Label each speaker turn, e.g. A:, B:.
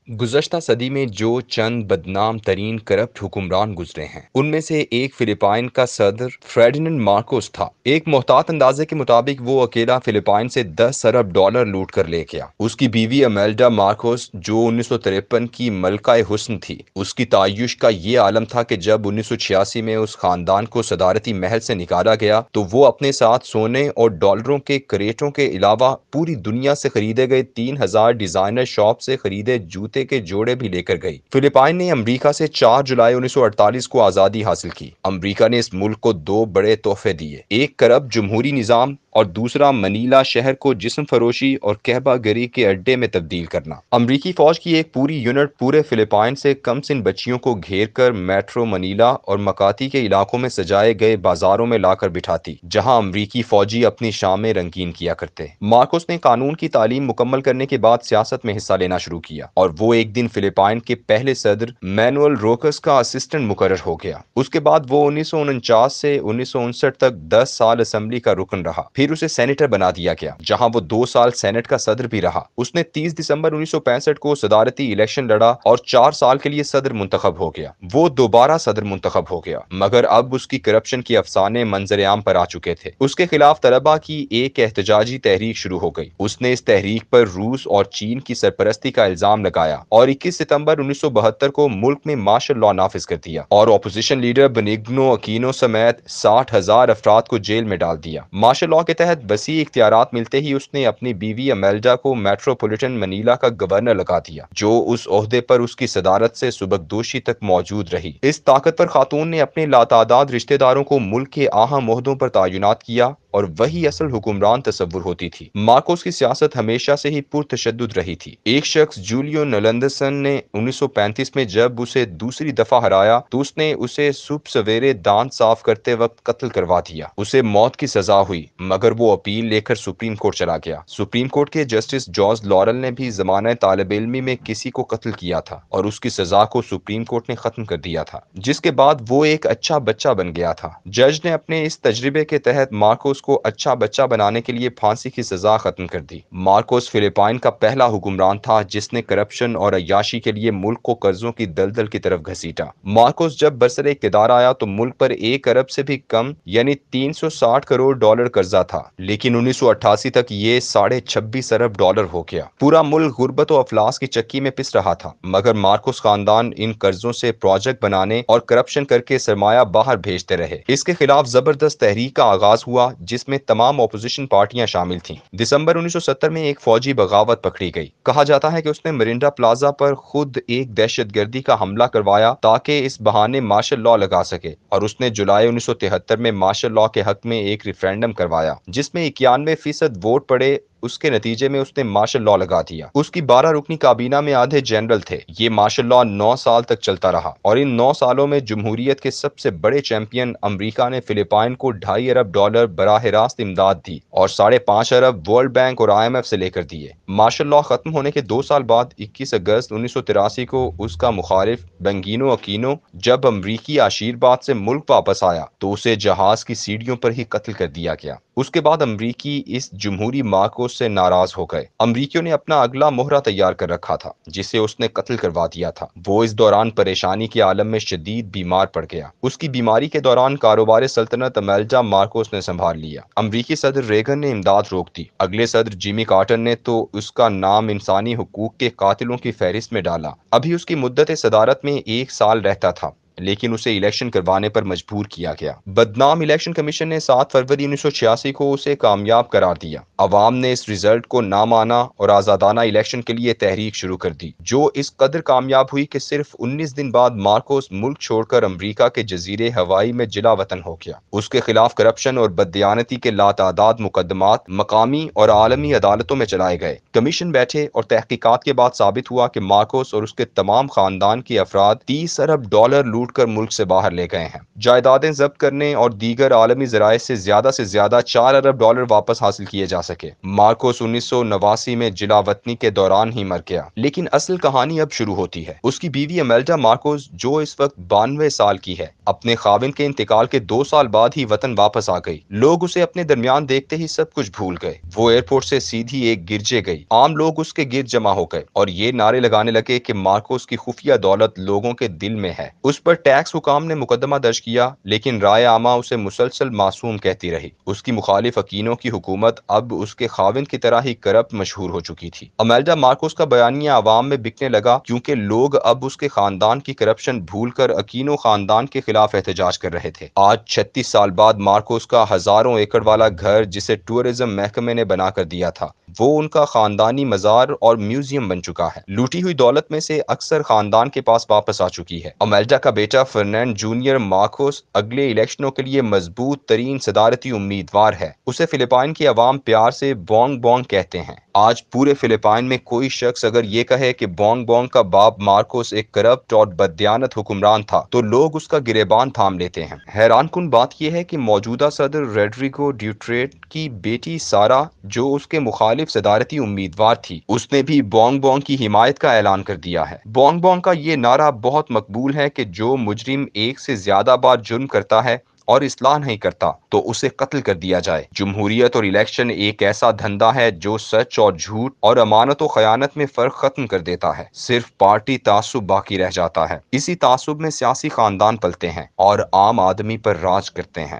A: गुज़श्ता सदी में जो चंद बदनाम तरीन करप्ट हुक्मरान गुजरे हैं, उनमें से एक फिलिपाइन का सदर फेर्डिनेंड मार्कोस था। एक मोहतात अंदाजे के मुताबिक वो अकेला फिलिपाइन से 10 अरब डॉलर लूट कर ले गया। उसकी बीवी अमेल्डा मार्कोस, जो 1953 की मलकाए हुस्न थी, उसकी तायुश का ये आलम था कि जब 1986 में उस खानदान को सदारती महल से निकाला गया तो वो अपने साथ सोने और डॉलरों के करेटों के अलावा पूरी दुनिया से खरीदे गए 3000 डिजाइनर शॉप से खरीदे जूते के जोड़े भी लेकर गई। फिलिपाइन ने अमेरिका से 4 जुलाई 1948 को आजादी हासिल की। अमेरिका ने इस मुल्क को दो बड़े तोहफे दिए, एक करप्ट जमहूरी निजाम और दूसरा मनीला शहर को जिस्म फरोशी और कहबागरी के अड्डे में तब्दील करना। अमरीकी फौज की एक पूरी यूनिट पूरे फिलिपाइन से कम सिन बच्चियों को घेर कर मेट्रो मनीला और मकाती के इलाकों में सजाए गए बाजारों में लाकर बिठाती, जहां अमरीकी फौजी अपनी शामें रंगीन किया करते। मार्कोस ने कानून की तालीम मुकम्मल करने के बाद सियासत में हिस्सा लेना शुरू किया और वो एक दिन फिलिपाइन के पहले सदर मैनुअल रोकस का असिस्टेंट मुकर्रर हो गया। उसके बाद वो 1949 से 1959 तक 10 साल असेंबली का रुकन रहा। फिर उसे सेनेटर बना दिया गया, जहां वो 2 साल सेनेट का सदर भी रहा। उसने 30 दिसंबर 1965 को सदारती इलेक्शन लड़ा और 4 साल के लिए सदर मुंतखब हो गया। वो दोबारा सदर मुंतखब हो गया, मगर अब उसकी करप्शन के अफसाने मंजर आम पर आ चुके थे। उसके खिलाफ तलबा की एक एहतजाजी तहरीक शुरू हो गई। उसने इस तहरीक पर रूस और चीन की सरपरस्ती का इल्जाम लगाया और 21 सितंबर 1972 को मुल्क में मार्शल लॉ नाफिज कर दिया और अपोजिशन लीडर बेनिग्नो अकीनो समेत 60,000 अफराद को जेल में डाल दिया। मार्शल लॉ के तहत वसी इख्तियारात मिलते ही उसने अपनी बीवी अमेल्डा को मेट्रोपॉलिटन मनीला का गवर्नर लगा दिया, जो उस ओहदे पर उसकी सदारत से सुबकदोशी तक मौजूद रही। इस ताकतवर खातून ने अपने लातादाद रिश्तेदारों को मुल्क के अहम ओहदों पर तैनात किया और वही असल हुक्मरान तस्वुर होती थी। मार्कोस की सियासत हमेशा से ही पुरतशद्दुद रही थी। एक शख्स जूलियो नलंदसन ने 1935 में जब उसे दूसरी दफा हराया तो उसने उसे सुबह सवेरे दांत साफ करते वक्त कत्ल करवा दिया। उसे मौत की सजा हुई, मगर वो अपील लेकर सुप्रीम कोर्ट चला गया। सुप्रीम कोर्ट के जस्टिस जॉर्ज लॉरेल ने भी जमाना तालिब इल्मी में किसी को कत्ल किया था और उसकी सजा को सुप्रीम कोर्ट ने खत्म कर दिया था, जिसके बाद वो एक अच्छा बच्चा बन गया था। जज ने अपने इस तजर्बे के तहत मार्कोस को अच्छा बच्चा बनाने के लिए फांसी की सजा खत्म कर दी। मार्कोस फिलिपाइन का पहला हुक्मरान था जिसने करप्शन और अय्याशी के लिए मुल्क को कर्जों की दलदल की तरफ घसीटा। मार्कोस जब बरसरे इक़्तिदार आया तो मुल्क पर 1 अरब से भी कम यानी 360 करोड़ डॉलर कर्जा था, लेकिन 1988 तक ये 26.5 अरब डॉलर हो गया। पूरा मुल्क गुर्बत और अफलास की चक्की में पिस रहा था, मगर मार्कोस खानदान इन कर्जों से प्रोजेक्ट बनाने और करप्शन करके सरमाया बाहर भेजते रहे। इसके खिलाफ जबरदस्त तहरीक का आगाज हुआ जिसमें तमाम अपोजिशन पार्टियां शामिल थीं। दिसंबर 1970 में एक फौजी बगावत पकड़ी गई। कहा जाता है कि उसने मरिंडा प्लाजा पर खुद एक दहशतगर्दी का हमला करवाया ताकि इस बहाने मार्शल लॉ लगा सके, और उसने जुलाई 1973 में मार्शल लॉ के हक में एक रेफरेंडम करवाया जिसमें 91% वोट पड़े। उसके नतीजे में उसने मार्शल लॉ लगा दिया। उसकी 12 रुकनी काबीना में आधे जनरल थे। ये मार्शल लॉ 9 साल तक चलता रहा और इन 9 सालों में जमहूरियत के सबसे बड़े चैंपियन अमेरिका ने फिलिपाइन को 2.5 अरब डॉलर बराह रास्त इमदाद दी और 5.5 अरब वर्ल्ड बैंक और IMF से लेकर दिए। मार्शल लॉ खत्म होने के 2 साल बाद 21 अगस्त 1983 को उसका मुखालिफ बेनिग्नो अकीनो जब अमरीकी आशीर्वाद से मुल्क वापस आया तो उसे जहाज की सीढ़ियों पर ही कत्ल कर दिया गया। उसके बाद अमरीकी इस जमहूरी मार्कोस से नाराज हो गए। अमरीकियों ने अपना अगला मोहरा तैयार कर रखा था जिसे उसने कत्ल करवा दिया था। वो इस दौरान परेशानी के आलम में शदीद बीमार पड़ गया। उसकी बीमारी के दौरान कारोबार सल्तनत अमेल्डा मार्कोस ने संभाल लिया। अमरीकी सदर रेगन ने इमदाद रोक दी। अगले सदर जिमी कार्टर ने तो उसका नाम इंसानी हुकूक के कातिलों की फहरिस्त में डाला। अभी उसकी मुद्दत सदारत में 1 साल रहता था, लेकिन उसे इलेक्शन करवाने पर मजबूर किया गया। बदनाम इलेक्शन कमीशन ने 7 फरवरी 1986 को उसे कामयाब करार दिया। अवाम ने इस रिजल्ट को ना माना और आजादाना इलेक्शन के लिए तहरीक शुरू कर दी, जो इस कदर कामयाब हुई कि सिर्फ 19 दिन बाद मार्कोस मुल्क छोड़कर अमरीका के जजीरे हवाई में जिला वतन हो गया। उसके खिलाफ करप्शन और बददियानती के लातादाद मुकदमात मकामी और आलमी अदालतों में चलाए गए। कमीशन बैठे और तहकीकात के बाद साबित हुआ कि मार्कोस और उसके तमाम खानदान के अफराद 30 अरब डॉलर لوٹ کر ملک سے باہر لے گئے ہیں۔ جائیدادیں ضبط کرنے اور دیگر عالمی ذرائع سے زیادہ 4 ارب ڈالر واپس حاصل کیے جا سکے۔ مارکوس 1989 میں جلا وطنی کے دوران ہی مر گیا، لیکن اصل کہانی اب شروع ہوتی ہے۔ اس کی بیوی امیلڈا مارکوس، جو اس وقت 92 سال کی ہے، اپنے خاوند کے انتقال کے 2 سال بعد ہی وطن واپس آ گئی۔ لوگ اسے اپنے درمیان دیکھتے ہی سب کچھ بھول گئے۔ وہ ایئرپورٹ سے سیدھی ایک گرجے گئی۔ عام لوگ اس کے گرد جمع ہو گئے اور یہ نعرے لگانے لگے کہ مارکوس کی خفیہ دولت لوگوں کے دل میں ہے۔ اس پر ٹیکس حکام نے مقدمہ درج کیا، لیکن رائے عامہ اسے مسلسل معصوم کہتی رہی۔ اس کی مخالف وکیلوں کی حکومت اب اس کے خاوند کی طرح ہی کرپٹ مشہور ہو چکی تھی۔ امیلڈا مارکوس کا بیانیہ عوام میں بکنے لگا، کیونکہ لوگ اب اس کے خاندان کی کرپشن بھول کر اکینو خاندان کے خلاف احتجاج کر رہے تھے۔ آج 36 سال بعد مارکوس کا ہزاروں ایکڑ والا گھر، جسے ٹورزم محکمے نے بنا کر دیا تھا، وہ ان کا خاندانی مزار اور میوزیم بن چکا ہے۔ لوٹی ہوئی دولت میں سے اکثر خاندان کے پاس واپس آ چکی ہے۔ امیلڈا کا بیٹا فرنینڈ جونیئر مارکوس اگلے الیکشنوں کے لیے مضبوط ترین صدارتی امیدوار ہے۔ اسے فلپائن کی عوام پیار سے بونگ بونگ کہتے ہیں۔ آج پورے فلپائن میں کوئی شخص اگر یہ کہے کہ بونگ بونگ کا باپ مارکوس ایک کرپٹ اور بددیانت حکمران تھا، تو لوگ اس کا گریبان تھام لیتے ہیں۔ حیران کن بات یہ ہے کہ موجودہ صدر روڈریگو ڈیوٹریٹ کی بیٹی سارا، جو اس کے مخالف صدارتی امیدوار تھی، اس نے بھی بونگ بونگ کی حمایت کا اعلان کر دیا ہے۔ بونگ بونگ کا یہ نعرہ بہت مقبول ہے کہ جو مجرم ایک سے زیادہ بار جرم کرتا ہے اور اصلاح نہیں کرتا تو اسے قتل کر دیا جائے۔ جمہوریت اور الیکشن ایک ایسا دھندا ہے جو سچ اور جھوٹ اور امانت و خیانت میں فرق ختم کر دیتا ہے۔ صرف پارٹی تعصب باقی رہ جاتا ہے۔ اسی تعصب میں سیاسی خاندان پلتے ہیں اور عام آدمی پر راج کرتے ہیں۔